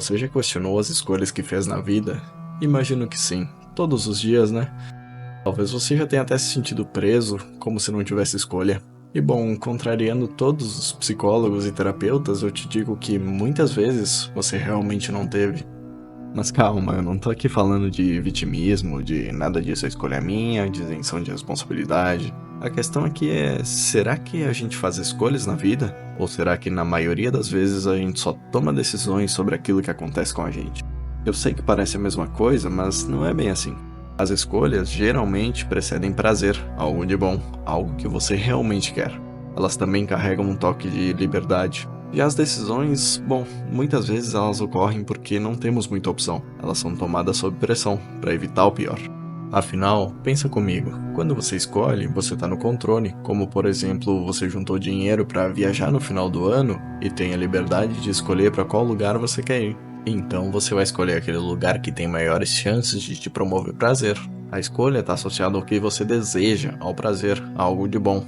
Você já questionou as escolhas que fez na vida? Imagino que sim, todos os dias, né? Talvez você já tenha até se sentido preso, como se não tivesse escolha. E bom, contrariando todos os psicólogos e terapeutas, eu te digo que muitas vezes você realmente não teve. Mas calma, eu não tô aqui falando de vitimismo, de nada disso é escolha minha, de isenção de responsabilidade. A questão aqui é, será que a gente faz escolhas na vida? Ou será que na maioria das vezes a gente só toma decisões sobre aquilo que acontece com a gente? Eu sei que parece a mesma coisa, mas não é bem assim. As escolhas geralmente precedem prazer, algo de bom, algo que você realmente quer. Elas também carregam um toque de liberdade. E as decisões, bom, muitas vezes elas ocorrem porque não temos muita opção. Elas são tomadas sob pressão, para evitar o pior. Afinal, pensa comigo, quando você escolhe, você está no controle, como por exemplo, você juntou dinheiro para viajar no final do ano e tem a liberdade de escolher para qual lugar você quer ir. Então você vai escolher aquele lugar que tem maiores chances de te promover prazer. A escolha está associada ao que você deseja, ao prazer, a algo de bom.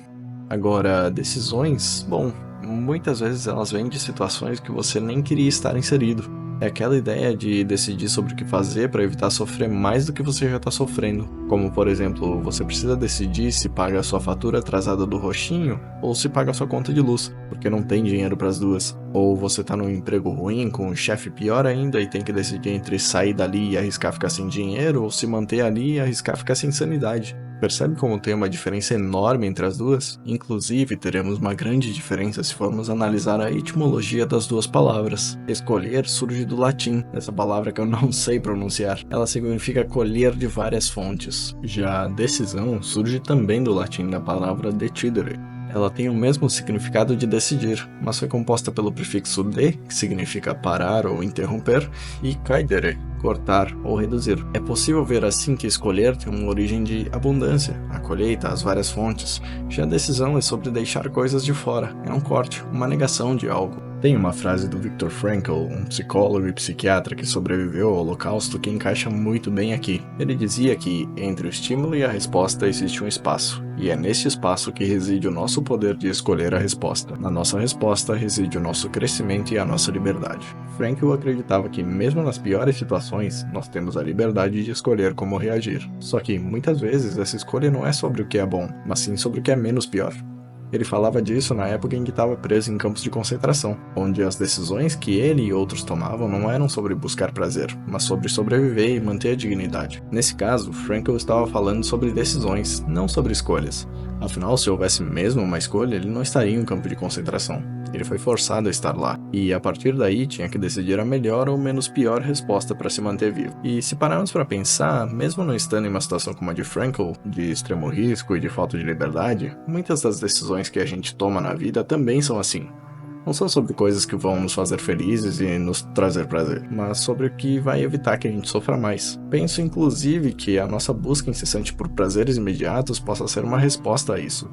Agora, decisões, bom, muitas vezes elas vêm de situações que você nem queria estar inserido. É aquela ideia de decidir sobre o que fazer para evitar sofrer mais do que você já está sofrendo. Como, por exemplo, você precisa decidir se paga a sua fatura atrasada do roxinho ou se paga a sua conta de luz, porque não tem dinheiro para as duas. Ou você está num emprego ruim, com um chefe pior ainda e tem que decidir entre sair dali e arriscar ficar sem dinheiro ou se manter ali e arriscar ficar sem sanidade. Percebe como tem uma diferença enorme entre as duas? Inclusive, teremos uma grande diferença se formos analisar a etimologia das duas palavras. Escolher surge do latim, essa palavra que eu não sei pronunciar. Ela significa colher de várias fontes. Já decisão surge também do latim da palavra decidere. Ela tem o mesmo significado de decidir, mas foi composta pelo prefixo de, que significa parar ou interromper, e caedere, cortar ou reduzir. É possível ver assim que escolher tem uma origem de abundância, a colheita, as várias fontes. Já a decisão é sobre deixar coisas de fora, é um corte, uma negação de algo. Tem uma frase do Viktor Frankl, um psicólogo e psiquiatra que sobreviveu ao Holocausto, que encaixa muito bem aqui. Ele dizia que entre o estímulo e a resposta existe um espaço, e é neste espaço que reside o nosso poder de escolher a resposta. Na nossa resposta reside o nosso crescimento e a nossa liberdade. Frankl acreditava que mesmo nas piores situações, nós temos a liberdade de escolher como reagir. Só que muitas vezes essa escolha não é sobre o que é bom, mas sim sobre o que é menos pior. Ele falava disso na época em que estava preso em campos de concentração, onde as decisões que ele e outros tomavam não eram sobre buscar prazer, mas sobre sobreviver e manter a dignidade. Nesse caso, Frankl estava falando sobre decisões, não sobre escolhas. Afinal, se houvesse mesmo uma escolha, ele não estaria em um campo de concentração. Ele foi forçado a estar lá, e a partir daí tinha que decidir a melhor ou menos pior resposta para se manter vivo. E se pararmos para pensar, mesmo não estando em uma situação como a de Frankl, de extremo risco e de falta de liberdade, muitas das decisões que a gente toma na vida também são assim. Não são sobre coisas que vão nos fazer felizes e nos trazer prazer, mas sobre o que vai evitar que a gente sofra mais. Penso inclusive que a nossa busca incessante por prazeres imediatos possa ser uma resposta a isso.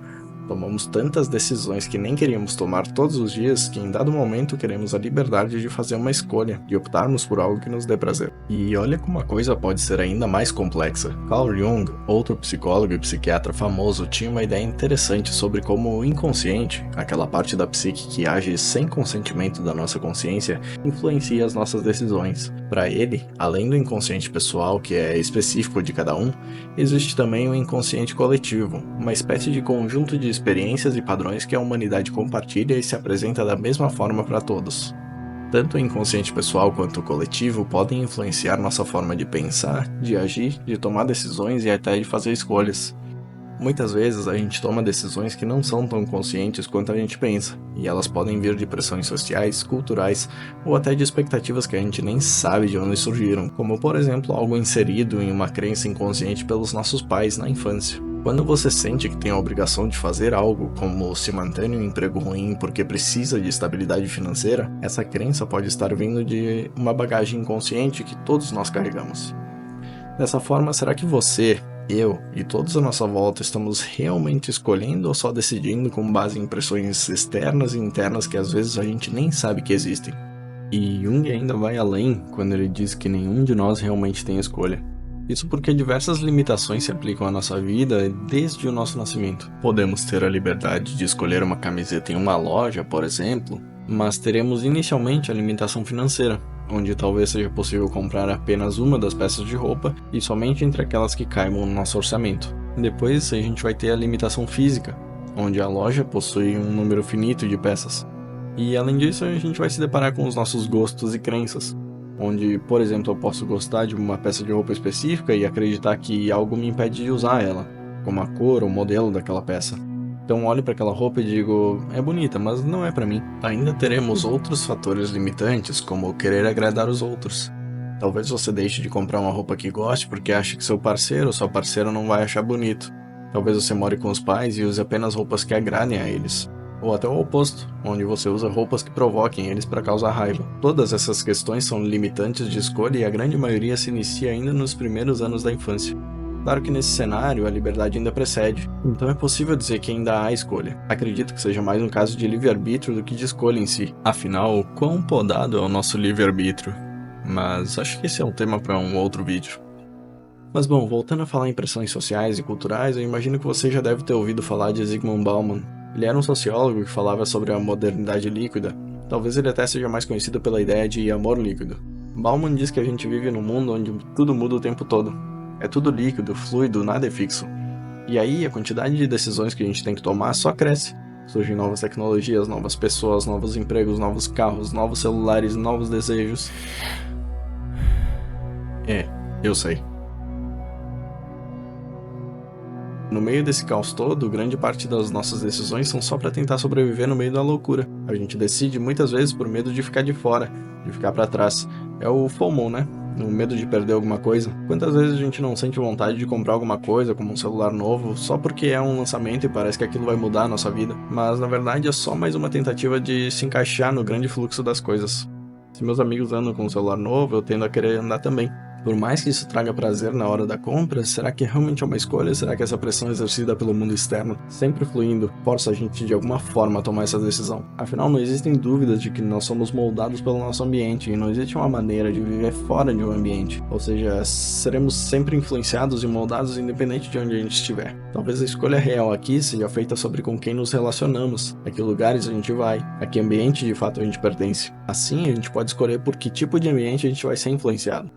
Tomamos tantas decisões que nem queríamos tomar todos os dias que em dado momento queremos a liberdade de fazer uma escolha, de optarmos por algo que nos dê prazer. E olha como a coisa pode ser ainda mais complexa. Carl Jung, outro psicólogo e psiquiatra famoso, tinha uma ideia interessante sobre como o inconsciente, aquela parte da psique que age sem consentimento da nossa consciência, influencia as nossas decisões. Para ele, além do inconsciente pessoal, que é específico de cada um, existe também o inconsciente coletivo, uma espécie de conjunto de experiências e padrões que a humanidade compartilha e se apresenta da mesma forma para todos. Tanto o inconsciente pessoal quanto o coletivo podem influenciar nossa forma de pensar, de agir, de tomar decisões e até de fazer escolhas. Muitas vezes a gente toma decisões que não são tão conscientes quanto a gente pensa, e elas podem vir de pressões sociais, culturais ou até de expectativas que a gente nem sabe de onde surgiram, como por exemplo algo inserido em uma crença inconsciente pelos nossos pais na infância. Quando você sente que tem a obrigação de fazer algo, como se manter em um emprego ruim porque precisa de estabilidade financeira, essa crença pode estar vindo de uma bagagem inconsciente que todos nós carregamos. Dessa forma, será que você, eu e todos à nossa volta estamos realmente escolhendo ou só decidindo com base em pressões externas e internas que às vezes a gente nem sabe que existem? E Jung ainda vai além quando ele diz que nenhum de nós realmente tem escolha. Isso porque diversas limitações se aplicam à nossa vida desde o nosso nascimento. Podemos ter a liberdade de escolher uma camiseta em uma loja, por exemplo, mas teremos inicialmente a limitação financeira. onde talvez seja possível comprar apenas uma das peças de roupa e somente entre aquelas que caibam no nosso orçamento. Depois a gente vai ter a limitação física, onde a loja possui um número finito de peças. E além disso, a gente vai se deparar com os nossos gostos e crenças, onde, por exemplo, eu posso gostar de uma peça de roupa específica e acreditar que algo me impede de usar ela, como a cor ou modelo daquela peça. Então olho para aquela roupa e digo, é bonita, mas não é para mim. Ainda teremos outros fatores limitantes, como querer agradar os outros. Talvez você deixe de comprar uma roupa que goste porque acha que seu parceiro ou sua parceira não vai achar bonito. Talvez você more com os pais e use apenas roupas que agradem a eles. Ou até o oposto, onde você usa roupas que provoquem eles para causar raiva. Todas essas questões são limitantes de escolha e a grande maioria se inicia ainda nos primeiros anos da infância. Claro que nesse cenário a liberdade ainda precede, então é possível dizer que ainda há escolha. Acredito que seja mais um caso de livre-arbítrio do que de escolha em si. Afinal, quão podado é o nosso livre-arbítrio? Mas acho que esse é um tema para um outro vídeo. Mas bom, voltando a falar em pressões sociais e culturais, eu imagino que você já deve ter ouvido falar de Zygmunt Bauman. Ele era um sociólogo que falava sobre a modernidade líquida. Talvez ele até seja mais conhecido pela ideia de amor líquido. Bauman diz que a gente vive num mundo onde tudo muda o tempo todo. É tudo líquido, fluido, nada é fixo. E aí a quantidade de decisões que a gente tem que tomar só cresce. Surgem novas tecnologias, novas pessoas, novos empregos, novos carros, novos celulares, novos desejos. Eu sei. No meio desse caos todo, grande parte das nossas decisões são só para tentar sobreviver no meio da loucura. A gente decide muitas vezes por medo de ficar de fora, de ficar para trás. É o FOMO, né? O medo de perder alguma coisa. Quantas vezes a gente não sente vontade de comprar alguma coisa, como um celular novo, só porque é um lançamento e parece que aquilo vai mudar a nossa vida? Mas na verdade é só mais uma tentativa de se encaixar no grande fluxo das coisas. Se meus amigos andam com um celular novo, eu tendo a querer andar também. Por mais que isso traga prazer na hora da compra, será que realmente é uma escolha? Será que essa pressão exercida pelo mundo externo, sempre fluindo, força a gente de alguma forma a tomar essa decisão? Afinal, não existem dúvidas de que nós somos moldados pelo nosso ambiente e não existe uma maneira de viver fora de um ambiente. Ou seja, seremos sempre influenciados e moldados independente de onde a gente estiver. Talvez a escolha real aqui seja feita sobre com quem nos relacionamos, a que lugares a gente vai, a que ambiente de fato a gente pertence. Assim, a gente pode escolher por que tipo de ambiente a gente vai ser influenciado.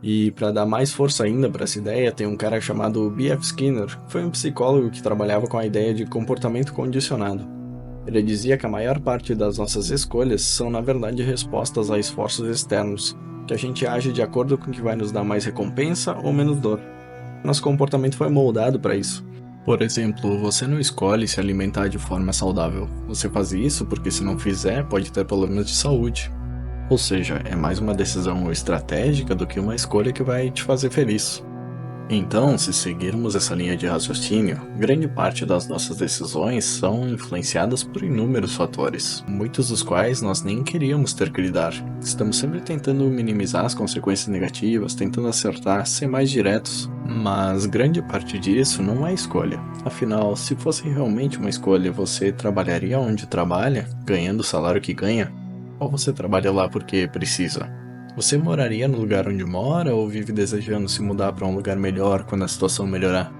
E para dar mais força ainda para essa ideia, tem um cara chamado B.F. Skinner, que foi um psicólogo que trabalhava com a ideia de comportamento condicionado. Ele dizia que a maior parte das nossas escolhas são na verdade respostas a esforços externos, que a gente age de acordo com o que vai nos dar mais recompensa ou menos dor. Nosso comportamento foi moldado para isso. Por exemplo, você não escolhe se alimentar de forma saudável. Você faz isso porque se não fizer, pode ter problemas de saúde. Ou seja, é mais uma decisão estratégica do que uma escolha que vai te fazer feliz. Então, se seguirmos essa linha de raciocínio, grande parte das nossas decisões são influenciadas por inúmeros fatores, muitos dos quais nós nem queríamos ter que lidar. Estamos sempre tentando minimizar as consequências negativas, tentando acertar, ser mais diretos, mas grande parte disso não é escolha. Afinal, se fosse realmente uma escolha, você trabalharia onde trabalha, ganhando o salário que ganha? Ou você trabalha lá porque precisa? Você moraria no lugar onde mora ou vive desejando se mudar para um lugar melhor quando a situação melhorar?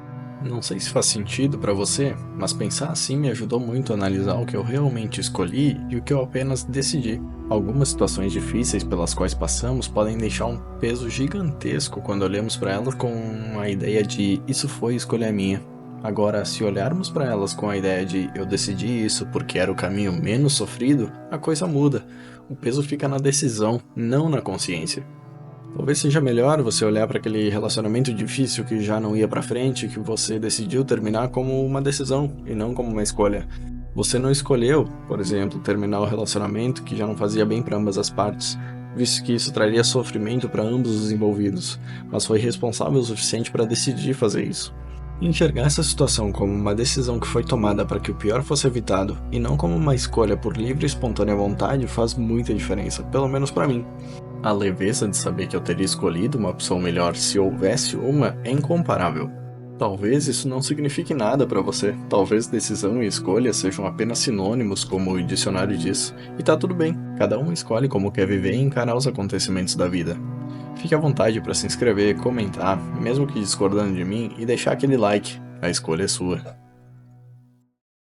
Não sei se faz sentido para você, mas pensar assim me ajudou muito a analisar o que eu realmente escolhi e o que eu apenas decidi. Algumas situações difíceis pelas quais passamos podem deixar um peso gigantesco quando olhamos para elas com a ideia de isso foi escolha minha. Agora, se olharmos para elas com a ideia de eu decidi isso porque era o caminho menos sofrido, a coisa muda. O peso fica na decisão, não na consciência. Talvez seja melhor você olhar para aquele relacionamento difícil que já não ia para frente, que você decidiu terminar como uma decisão e não como uma escolha. Você não escolheu, por exemplo, terminar o relacionamento que já não fazia bem para ambas as partes, visto que isso traria sofrimento para ambos os envolvidos, mas foi responsável o suficiente para decidir fazer isso. Enxergar essa situação como uma decisão que foi tomada para que o pior fosse evitado e não como uma escolha por livre e espontânea vontade faz muita diferença, pelo menos para mim. A leveza de saber que eu teria escolhido uma opção melhor se houvesse uma é incomparável. Talvez isso não signifique nada para você, talvez decisão e escolha sejam apenas sinônimos, como o dicionário diz, e tá tudo bem, cada um escolhe como quer viver e encarar os acontecimentos da vida. Fique à vontade para se inscrever, comentar, mesmo que discordando de mim, e deixar aquele like. A escolha é sua.